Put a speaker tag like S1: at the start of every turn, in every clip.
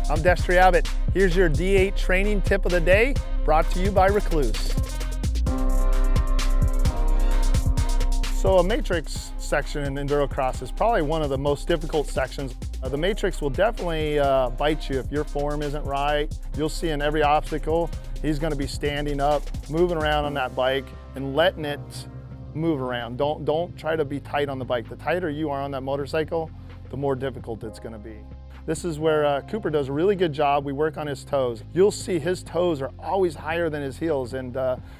S1: I'm Destry Abbott. Here's your D8 training tip of the day, brought to you by Rekluse. So a matrix section in Endurocross is probably one of the most difficult sections. The matrix will definitely bite you if your form isn't right. You'll see in every obstacle, he's going to be standing up, moving around on that bike and letting it move around. Don't try to be tight on the bike. The tighter you are on that motorcycle, the more difficult it's going to be. This is where Cooper does a really good job. We work on his toes. You'll see his toes are always higher than his heels, and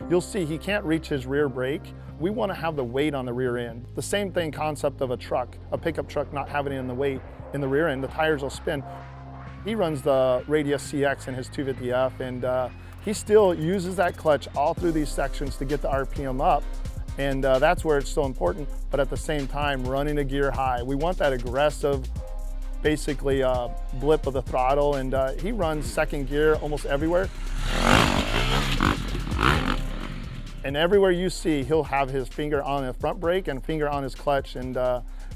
S1: you'll see he can't reach his rear brake. We want to have the weight on the rear end. The same thing concept of a truck, a pickup truck not having it in the weight in the rear end. The tires will spin. He runs the Radius CX in his 250F, and he still uses that clutch all through these sections to get the RPM up. And that's where it's so important, but at the same time, running a gear high. We want that aggressive, basically blip of the throttle, and he runs second gear almost everywhere. And everywhere you see, he'll have his finger on the front brake and finger on his clutch, and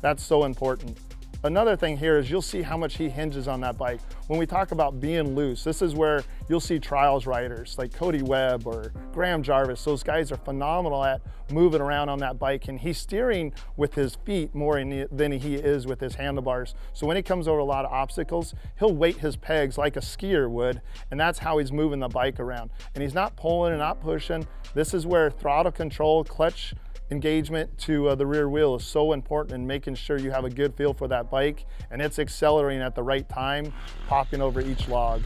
S1: that's so important. Another thing here is you'll see how much he hinges on that bike. When we talk about being loose, this is where you'll see trials riders like Cody Webb or Graham Jarvis. Those guys are phenomenal at moving around on that bike, and he's steering with his feet more than he is with his handlebars. So when he comes over a lot of obstacles, he'll weight his pegs like a skier would, and that's how he's moving the bike around. And he's not pulling and not pushing. This is where throttle control, clutch engagement to the rear wheel is so important in making sure you have a good feel for that bike and it's accelerating at the right time, popping over each log.